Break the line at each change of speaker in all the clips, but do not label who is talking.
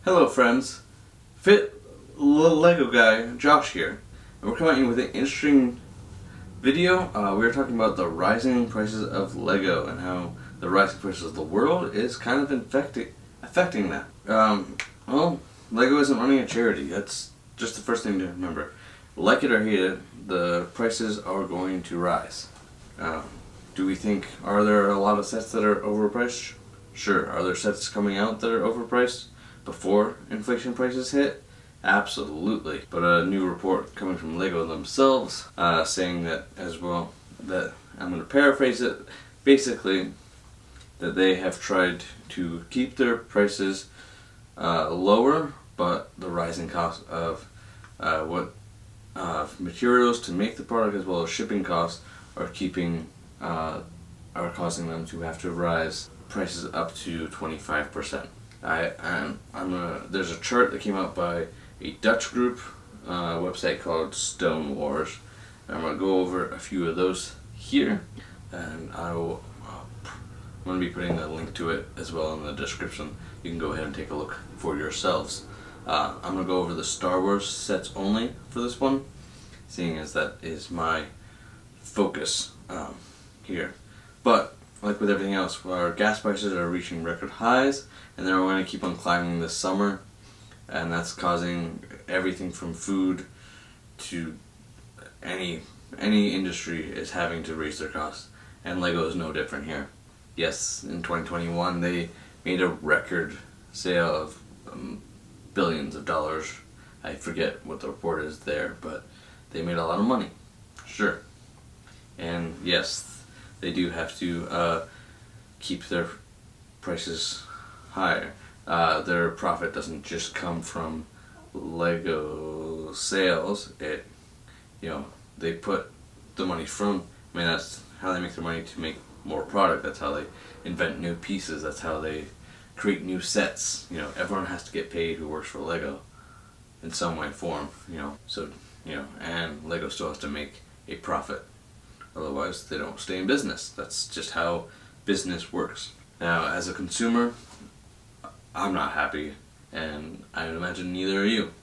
Hello friends, Fitlegoguy Josh here, and we're coming at you with an interesting video. We are talking about the rising prices of Lego and how the rising prices of the world is kind of affecting that. Well, Lego isn't running a charity. That's just the first thing to remember. Like it or hate it, the prices are going to rise. Do we think, are there a lot of sets that are overpriced? Sure. Are there sets coming out that are overpriced before inflation prices hit? Absolutely. But a new report coming from Lego themselves saying that as well, that I'm going to paraphrase it, basically that they have tried to keep their prices lower, but the rising cost of materials to make the product as well as shipping costs are causing them to have to rise prices up to 25%. There's a chart that came out by a Dutch group website called Stone Wars. I'm going to go over a few of those here, and I'm going to be putting a link to it as well in the description. You can go ahead and take a look for yourselves. I'm going to go over the Star Wars sets only for this one, seeing as that is my focus here. But like with everything else, our gas prices are reaching record highs, and they're going to keep on climbing this summer, and that's causing everything from food to any industry is having to raise their costs, and Lego is no different here. Yes, in 2021 they made a record sale of billions of dollars. I forget what the report is there, but they made a lot of money. Sure. And yes, they do have to keep their prices higher. Their profit doesn't just come from Lego sales. They put the money from, that's how they make their money, to make more product. That's how they invent new pieces. That's how they create new sets. Everyone has to get paid who works for Lego in some way, form. And Lego still has to make a profit. Otherwise, they don't stay in business. That's just how business works. Now, as a consumer, I'm not happy, and I would imagine neither are you.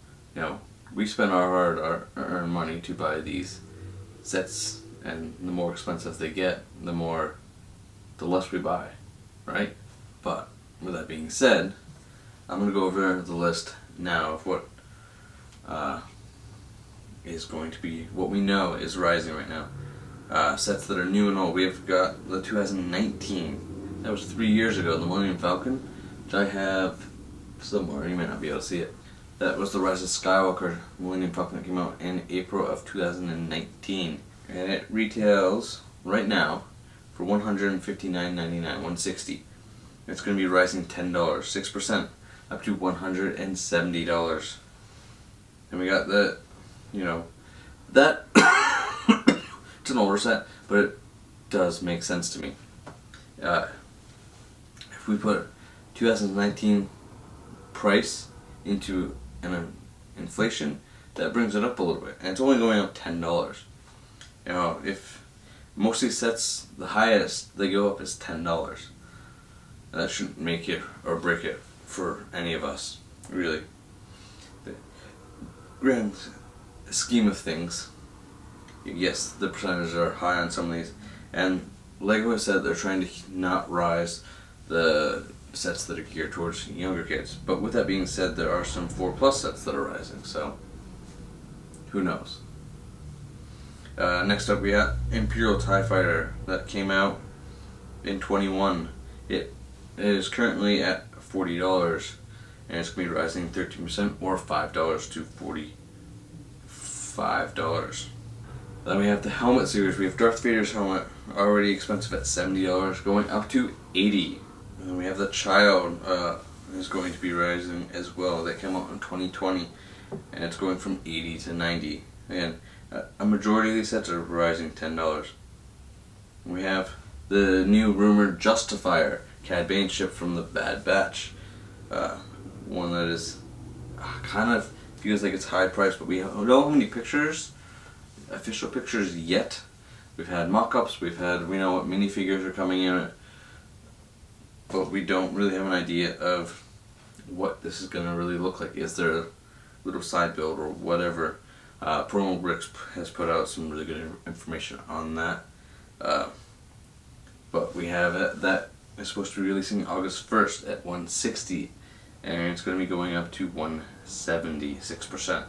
We spend our hard-earned money to buy these sets, and the more expensive they get, the less we buy, right? But with that being said, I'm going to go over the list now of what is going to be, what we know is rising right now. Sets that are new and old. We've got the 2019. That was 3 years ago, the Millennium Falcon, which I have somewhere. You may not be able to see it. That was the Rise of Skywalker Millennium Falcon that came out in April of 2019, and it retails right now for $159.99, $160. It's going to be rising $10, 6%, up to $170. And we got that. It's an older set, but it does make sense to me. If we put 2019 price into an inflation, that brings it up a little bit, and it's only going up $10. If most of these sets, the highest they go up is $10. That shouldn't make it or break it for any of us, really. The grand scheme of things, yes, the percentages are high on some of these, and Lego has said they're trying to not rise the sets that are geared towards younger kids. But with that being said, there are some 4+ sets that are rising, so who knows. Next up, we got Imperial TIE Fighter that came out in 21. It is currently at $40, and it's going to be rising 13%, or $5 to $45. Then we have the helmet series. We have Darth Vader's helmet, already expensive at $70, going up to $80. And then we have the Child is going to be rising as well. That came out in 2020, and it's going from $80 to $90. Again, a majority of these sets are rising $10. We have the new rumored Justifier, Cad Bane ship from the Bad Batch. One that is kind of feels like it's high priced, but we don't have any pictures, official pictures yet. We've had mock-ups, we know what minifigures are coming in it, but we don't really have an idea of what this is going to really look like. Is there a little side build or whatever? Promo Bricks has put out some really good information on that. But we have it that is supposed to be releasing August 1st at 160, and it's going to be going up to 176%.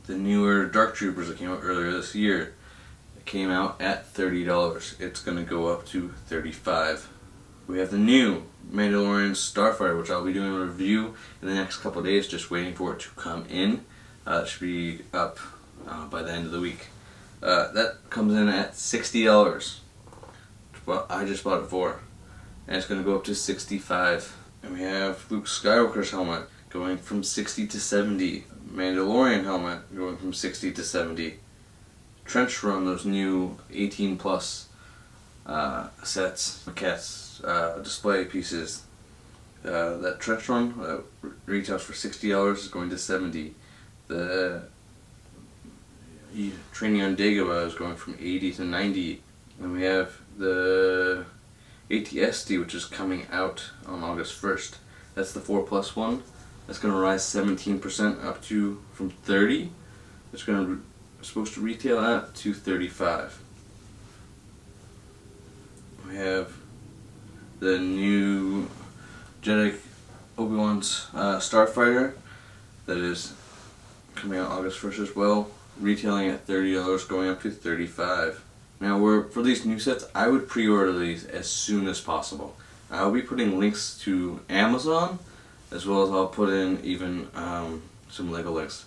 The newer Dark Troopers that came out earlier this year came out at $30. It's going to go up to $35. We have the new Mandalorian Starfighter, which I'll be doing a review in the next couple of days, just waiting for it to come in. It should be up by the end of the week. That comes in at $60. Well, I just bought it for, and it's going to go up to $65. And we have Luke Skywalker's helmet going from $60 to $70. Mandalorian helmet going from $60 to $70. Trench Run, those new 18 plus sets, maquettes, display pieces. That Trench Run retails for $60 is going to $70. The Training on Dagobah is going from $80 to $90. And we have the ATSD, which is coming out on August 1st. That's the 4+ one. That's going to rise 17% up to from $30. It's supposed to retail at to $35. We have the new Jedi Obi-Wan's Starfighter that is coming out August 1st as well, retailing at $30, going up to $35. Now, for these new sets, I would pre-order these as soon as possible. I'll be putting links to Amazon, as well as I'll put in even some Lego links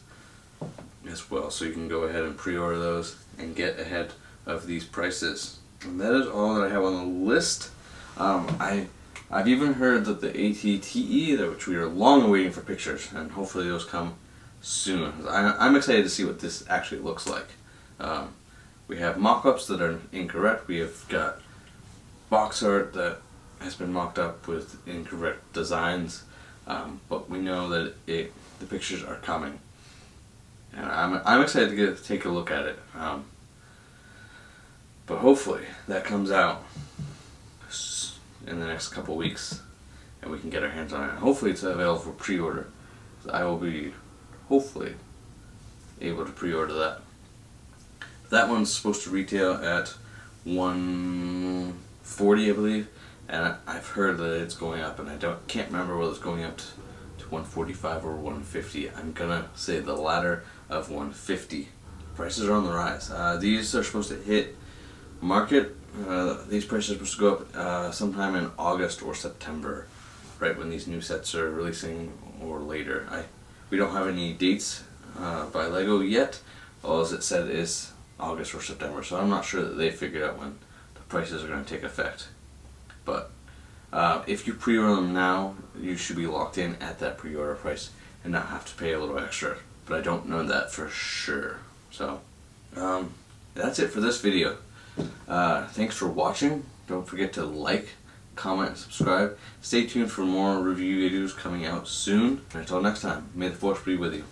as well, so you can go ahead and pre-order those and get ahead of these prices. And that is all that I have on the list. I've even heard that the ATTE, which we are long waiting for pictures, and hopefully those come soon. I'm excited to see what this actually looks like. We have mock-ups that are incorrect. We have got box art that has been mocked up with incorrect designs, but we know that the pictures are coming, and I'm excited to take a look at it. But hopefully that comes out in the next couple weeks, and we can get our hands on it. And hopefully it's available for pre-order. I will be hopefully able to pre-order that. That one's supposed to retail at $140, I believe, and I've heard that it's going up, and can't remember whether it's going up to $145 or $150. I'm gonna say the latter of $150. Prices are on the rise. These are supposed to hit market. These prices are supposed to go up sometime in August or September, right when these new sets are releasing, or later. We don't have any dates by Lego yet. All as it said is August or September, so I'm not sure that they figured out when the prices are going to take effect. But if you pre-order them now, you should be locked in at that pre-order price and not have to pay a little extra. But I don't know that for sure. So that's it for this video. Thanks for watching. Don't forget to like, comment, subscribe. Stay tuned for more review videos coming out soon. And until next time, may the Force be with you.